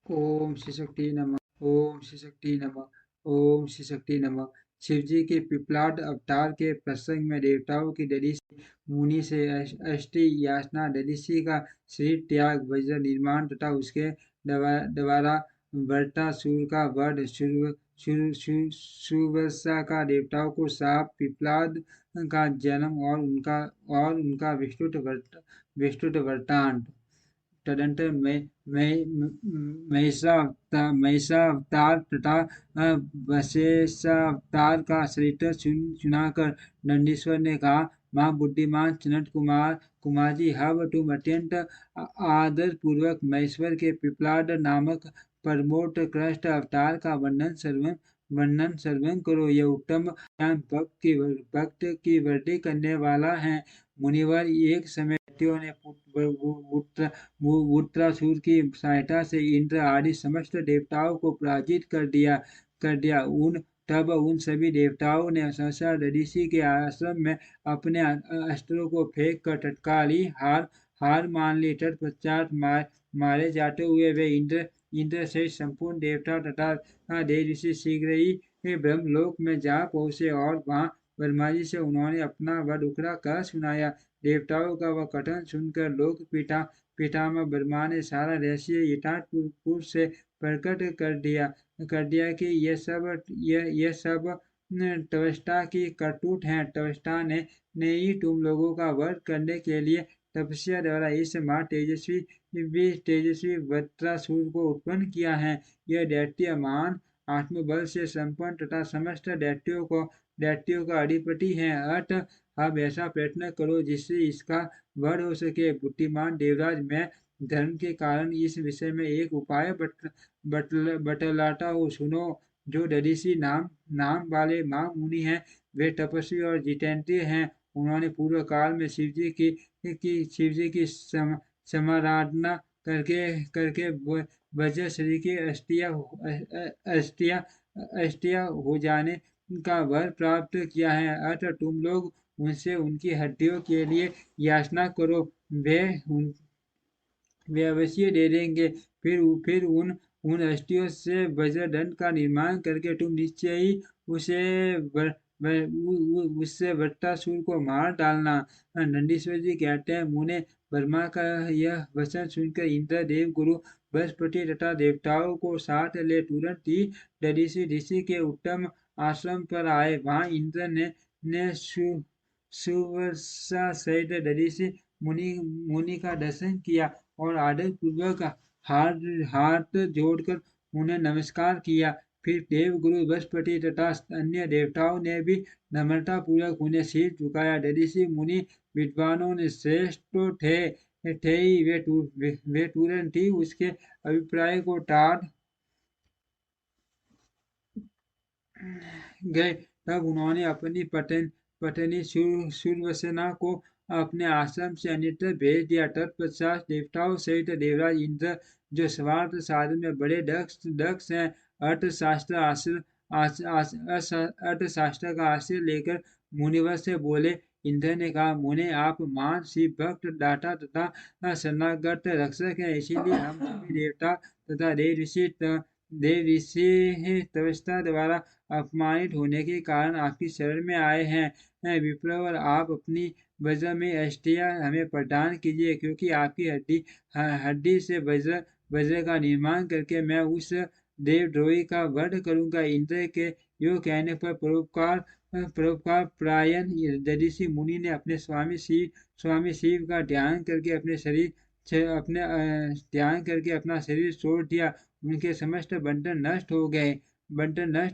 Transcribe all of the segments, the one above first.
ओम श्री शक्ति नमः। ओम श्री शक्ति नमः। ओम श्री शक्ति नमः। शिव जी के पिपलाद अवतार के प्रसंग में देवताओं की दधीचि मुनि से अष्टि याचना, दधीचि का शरीर त्याग, वज्र निर्माण तथा उसके द्वारा वृत्रासुर का वध, सुरसा का देवताओं को शाप, पिपलाद का जन्म और उनका विस्तृत वृत्तांत। तदंतर महिषावतार तथा वशेषावतार का चरित्र सुनाकर नंदीश्वर ने कहा, माँ बुद्धिमान सनत कुमार जी, हव तुम अत्यंत आदर पूर्वक महेश्वर के पिपलाद नामक परमोत्कृष्ट अवतार का वर्णन सर्वं करो। यह उत्तम ज्ञान भक्त की वृद्धि करने वाला है। मुनिवर, एक समय दैत्यों ने वृत्रासुर की सहायता से इंद्र आदि समस्त देवताओं को पराजित कर दिया। तब उन सभी देवताओं ने सहसा दधीचि के आश्रम में अपने अस्त्रों को फेंक कर तत्काल ही हार मान ली। तत्पश्चात मारे जाते हुए वे इंद्र से संपूर्ण देवता तथा देव शीघ्र ही ब्रह्मलोक में जा पहुंचे और वहां ब्रह्मा जी से उन्होंने अपना वह दुखड़ा कह सुनाया। देवताओं का वह कथन सुनकर लोक पितामह ब्रह्मा ने सारा रहस्य यथापूर्व से प्रकट कर दिया कि यह सब त्वष्टा की करतूत है। त्वष्टा ने ही तुम लोगों का वध करने के लिए तपस्या द्वारा इस तेजस्वी वृत्रासुर को उत्पन्न किया है। यह दैत्य महान आत्मबल से संपन्न तथा समस्त दैत्यों का अधिपति है। अतः अब ऐसा प्रयत्न करो जिससे इसका वध हो सके। बुद्धिमान देवराज, मैं धर्म के कारण इस विषय में एक उपाय बतलाता हूँ, सुनो। जो दधीचि नाम वाले महामुनि हैं, वे तपस्वी और जितेंद्रिय हैं। उन्होंने पूर्व काल में शिव जी की समाराधना करके वज्र शरीर की अस्थियां हो जाने का वर प्राप्त किया है। अतः तुम लोग उनसे उनकी हड्डियों के लिए याचना करो, वे अवश्य दे देंगे। फिर उन अस्थियों से वज्रदंड का निर्माण करके तुम निश्चय ही उससे वृत्रासुर को मार डालना। नंदीश्वर जी कहते हैं, मुने, ब्रह्मा का यह वचन सुनकर इंद्र, देव गुरु बृहस्पति तथा देवताओं को साथ ले तुरंत ही दधीचि के उत्तम आश्रम पर आए। वहां इंद्र ने सुवर्षा सहित दधीचि मुनि का दर्शन किया और आदर पूर्वक हाथ जोड़कर उन्हें नमस्कार किया। फिर देवगुरु बृहस्पति तथा अन्य देवताओं ने भी नम्रता पूर्वक उन्हें सिर झुकाया। दधीचि मुनि विद्वानों ने श्रेष्ठ तो थे ही, वे तुरंत ही उसके अभिप्राय को टाल गए। तब उन्होंने अपनी पत्नी सुरवसना को अपने आश्रम से अन्यत्र भेज दिया। तत्पश्चात देवताओं सहित देवराज इंद्र, जो स्वार्थ साधन में बड़े दक्ष हैं, अर्थशास्त्र का आश्रय लेकर मुनिवर से बोले। इंद्र ने कहा, मुने, आप महान शिव भक्त, दाता तथा शरणागत रक्षक हैं, इसीलिए हम सभी देवता तथा देव ऋषि तपस्या द्वारा अपमानित होने के कारण आपकी शरण में आए हैं। विप्रवर, आप अपनी वज्र में अस्थियां हमें प्रदान कीजिए, क्योंकि आपकी हड्डी से वज्र का निर्माण करके मैं उस देवद्रोही का वध करूंगा। इंद्र के यो कहने पर परोपकार परायण दधीचि मुनि ने अपने स्वामी शिव का ध्यान करके अपना शरीर छोड़ दिया। उनके समस्त बंधन नष्ट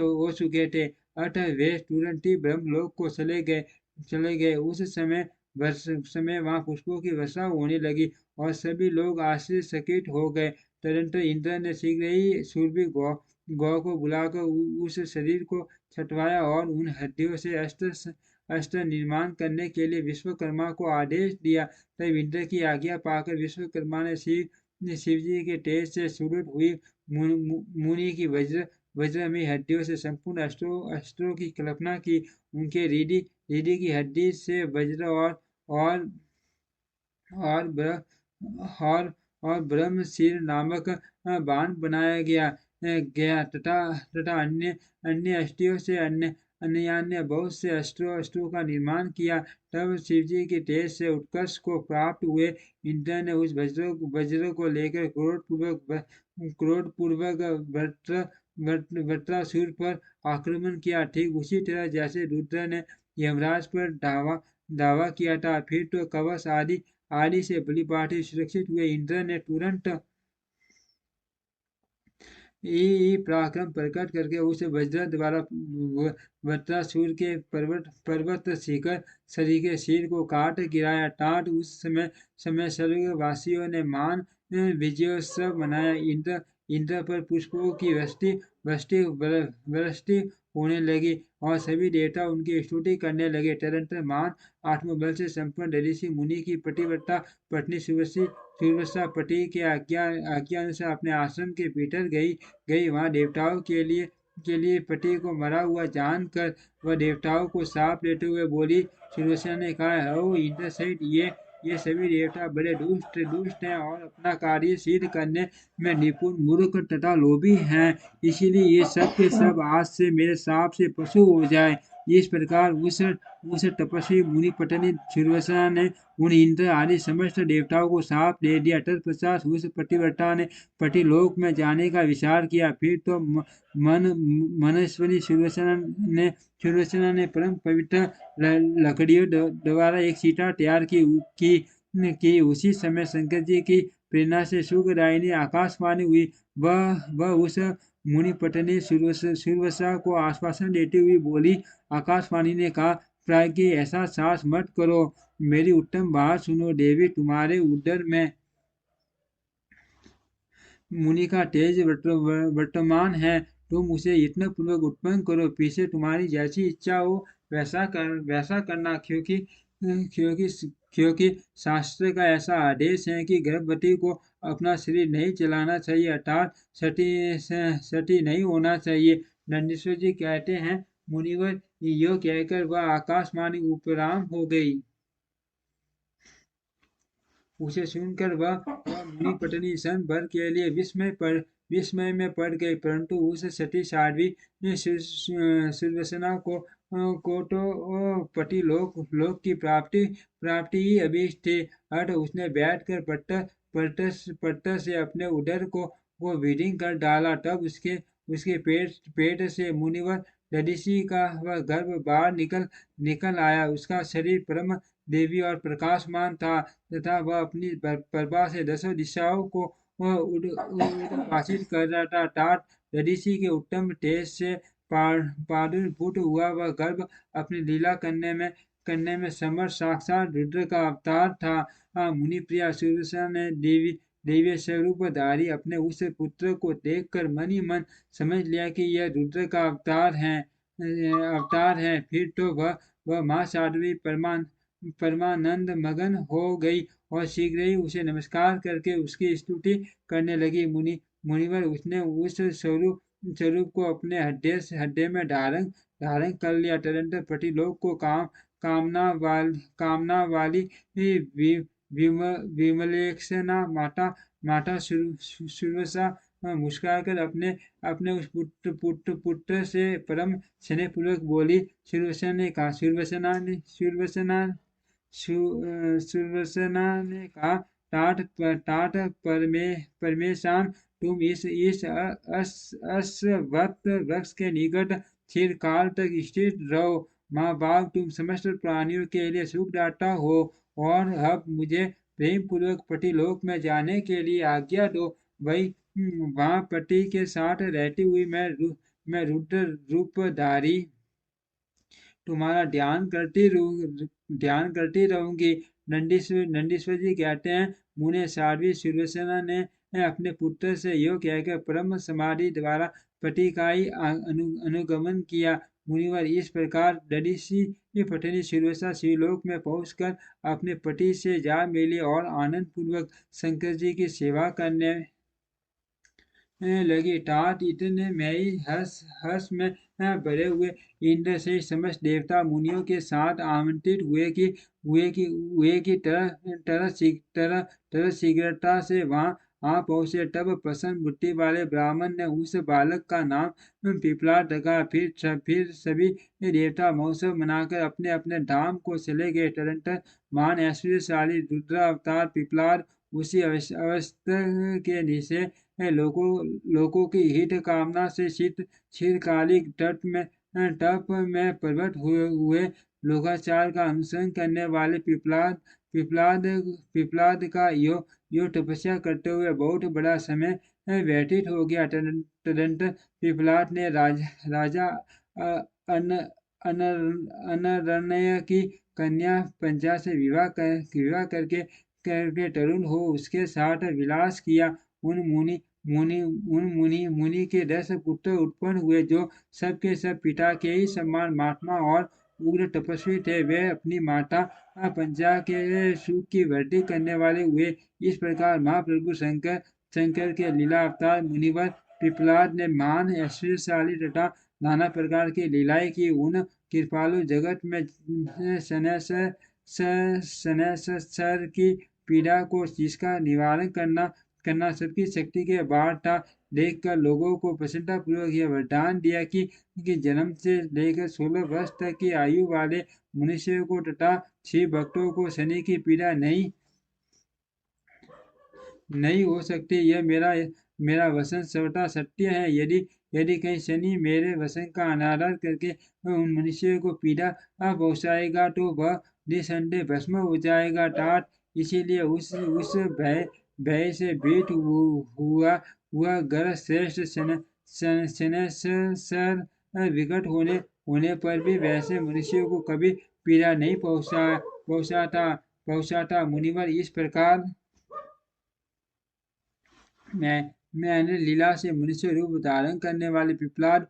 हो चुके थे। अतः वे तुरंत ही ब्रह्मलोक को चले गए। उस समय वहां पुष्पों की वर्षा होने लगी और सभी लोग आश्चर्यचकित हो गए। तदनंतर इंद्र ने शीघ्र ही शूरवीर गौ को बुलाकर उस शरीर को छटवाया और उन हड्डियों से अस्त्र निर्माण करने के लिए विश्वकर्मा को आदेश दिया। तब इंद्र की आज्ञा पाकर विश्वकर्मा ने शिव जी के तेज से सुदृढ़ हुई मुनि की वज्र में हड्डियों से संपूर्ण अस्त्रों की कल्पना की। उनके रीढ़ी की हड्डी से वज्र और ब्रह्मशीर नामक बांध बनाया गया तथा तथा अन्य अन्य अस्थियों से अन्य बहुत से अस्त्रों का निर्माण किया। तब शिवजी के तेज से उत्कर्ष को प्राप्त हुए इंद्र ने उस वज्र को लेकर क्रोधपूर्वक वृत्रासुर पर आक्रमण किया। ठीक उसी तरह जैसे रुद्र ने यमराज पर दावा किया था। फिर तो कवच आदि से बलिपाठी सुरक्षित हुए इंद्र ने तुरंत पराक्रम प्रकट करके उस वज्र द्वारा वृत्रासुर के पर्वत शिखर शरीर के सिर को काट गिराया। टाट उस समय स्वर्गवासियों ने मान विजयोत्सव मनाया। इंद्र पर पुष्पों की वृष्टि होने लगी और सभी देवता उनकी स्तुति करने लगे। तदंतर मान आत्मबल से संपन्न ऋषि मुनि की पतिव्रता पत्नी सुरसा पति के आज्ञा अनुसार अपने आश्रम के भीतर गई। वहां देवताओं के लिए पति को मरा हुआ जानकर वह देवताओं को शाप देते हुए बोली। सुरसा ने कहा, ओ इंद्र सहित ये सभी देवता बड़े दुष्ट हैं और अपना कार्य सिद्ध करने में निपुण, मूर्ख तथा लोभी हैं। इसीलिए ये सब के सब आज से मेरे शाप से पशु हो जाए। इस प्रकार उस तपस्वी मुनि पत्नी सुरसा ने उन इंद्र आदि समस्त देवताओं को शाप दे दिया। तत्पश्चात उस पतिव्रता ने पतिलोक में जाने का विचार किया। फिर तो मनस्विनी सुरसना ने परम पवित्र लकड़ियों द्वारा एक सीता तैयार की। उसी समय शंकर जी की प्रेरणा से सुखदायिनी आकाशवाणी हुई। वह उस मुनि पत्नी सुरसा को आश्वासन देती हुई बोली। आकाशवाणी ने कहा, प्राज्ञ ऐसा साहस मत करो, मेरी उत्तम बात सुनो। देवी तुम्हारे उदर में मुनि का तेज वर्तमान है। तुम उसे यत्न पूर्वक उत्पन्न करो। पीछे तुम्हारी जैसी इच्छा हो वैसा करना, क्योंकि शास्त्र का ऐसा आदेश है कि गर्भवती को अपना शरीर नहीं चलाना चाहिए, अर्थात सती नहीं होना चाहिए। नंदीश्वर जी कहते हैं, मुनिवर यो कहकर वह आकाशवाणी उपराम हो गई। उसे सुनकर वह मुनि पत्नी क्षण भर के लिए विस्मय में पड़ गई। परंतु उस सती साध्वी सुरसना को तो पति लोक की प्राप्ति ही अभीष्ट थी। अतः उसने बैठकर पत्थर से अपने उदर को विदीर्ण कर डाला। तब उसके पेट से मुनिवर दधीचि का वह गर्भ बाहर निकल आया। उसका शरीर परम देवी और प्रकाशमान था तथा वह अपनी प्रभा से दसों दिशाओं को उद्भासित कर रहा था। टाट दधीचि के उत्तम तेज से प्रादुर्भूत हुआ वह गर्भ अपनी लीला करने में समर्थ साक्षात रुद्र का अवतार था। मुनि प्रिया सुरसा ने देवी स्वरूपधारी अपने उस पुत्र को देखकर मन ही मन समझ लिया कि यह रुद्र का अवतार है। फिर तो वह माँ साध्वी परमानंद मगन हो गई और शीघ्र ही उसे नमस्कार करके उसकी स्तुति करने लगी। मुनिवर उसने उस स्वरूप को अपने हृदय में धारण कर लिया। तदंतर पतिलोक को कामना वाली विमलेक्षणा माता सुरसा मुस्कुराकर अपने उस पुत्र से परम स्नेह पूर्वक बोली। सुरसना ने कहा, टाट परमेशान, तुम इस अश्वत्थ वृक्ष के निकट चिरकाल तक स्थित रहो। माँ बाप तुम समस्त प्राणियों के लिए सुखदाता हो और अब मुझे प्रेम पूर्वक पतिलोक में जाने के लिए आज्ञा दो। वहाँ पति के साथ रहती हुई मैं रुद्र रूपधारी तुम्हारा ध्यान करती रहूंगी। नंदीश्वर जी कहते हैं, मुने साध्वी सुरसना ने अपने पुत्र से यो कहकर परम समाधि द्वारा पति का ही अनुगमन किया। मुनिवर इस प्रकार दधीचि पत्नी सुरसा शिवलोक में पहुंचकर अपने पति से जा मिली और आनंद पूर्वक शंकर जी की सेवा करने लगी। तात इतने में ही हर्ष में भरे हुए इंद्र से समस्त देवता मुनियों के साथ आमंत्रित हुए कि तरह शीघ्रता से वहां आ पहुँचे, तब प्रसन्न बुद्धि वाले ब्राह्मण ने उस बालक का नाम पिपलाद रखा। फिर सभी देवता महोत्सव मनाकर अपने अपने धाम को चले गए। तदनंतर महान ऐश्वर्यशाली रुद्र अवतार पिपलाद उसी अवस्था के नीचे लोगों की हित कामना से चिरकालिक तप में प्रकट हुए। लोकाचार का अनुसरण करने वाले पिपलाद पिपलाद का यो तपस्या करते हुए बहुत बड़ा समय व्यतीत हो गया। तदनंतर पिपलाद ने राजा अन अनरण्य की कन्या पंचा से विवाह करके तरुण हो उसके साथ विलास किया। उन मुनि के 10 पुत्र उत्पन्न हुए, जो सब के सब पिता के ही समान महात्मा और उग्र तपस्वी थे। वे अपनी माता पंचा के सुख की वृद्धि करने वाले हुए। इस प्रकार महाप्रभु शंकर के लीला अवतार मुनिवर पिपलाद ने महान ऐश्वर्यशाली तथा नाना प्रकार की लीलाएं की। उन कृपालु जगत में सर की पीड़ा को जिसका निवारण करना सबकी शक्ति के बाहर था, देखकर लोगों को प्रसन्नता पूर्वक यह वरदान दिया कि जन्म से लेकर 16 वर्ष तक की आयु वाले मनुष्यों को तथा शिव भक्तों को शनि की पीड़ा नहीं हो सकती। यह मेरा वचन सर्वथा सत्य है। यदि कहीं शनि मेरे वचन का अनादर करके उन मनुष्यों को पीड़ा पहुंचाएगा, तो वह निसंदेह भस्म हो जाएगा। तात इसीलिए उस भय से भीत हुआ गर श्रेष्ठ सर विकट होने पर भी वैसे मनुष्यों को कभी पीड़ा नहीं पहुंचाता। मुनिवर, इस प्रकार मैंने लीला से मनुष्य रूप धारण करने वाले पिपलाद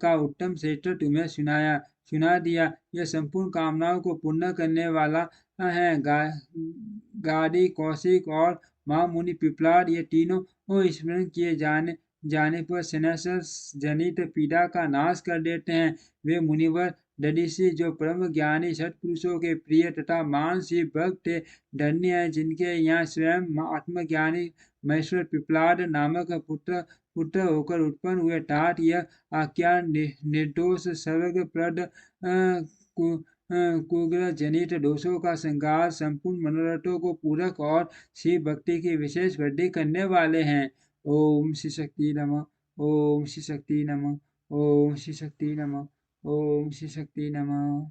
का उत्तम चरित्र तुम्हें सुना दिया। यह संपूर्ण कामनाओं को पूर्ण करने वाला है। गादी, कौशिक और महामुनि पिपलाद, ये तीनों स्मरण किए जाने पर सनसर जनित पीड़ा का नाश कर देते हैं। वे मुनिवर दधीसी, जो परम ज्ञानी सत्पुरुषों के प्रिय तथा महान शिव भक्त थे, धन्य है जिनके यहाँ स्वयं आत्मज्ञानी महेश्वर पिपलाद नामक पुत्र होकर उत्पन्न हुए। तात यह आख्यान निर्दोष स्वर्गप्रद कुग्र जनित दोषों का संहार, संपूर्ण मनोरथों को पूरक और शिव भक्ति की विशेष वृद्धि करने वाले हैं। ओम श्री शक्ति नमः। ओम श्री शक्ति नमः। ओम श्री शक्ति नमः। ओम श्री शक्ति नमः।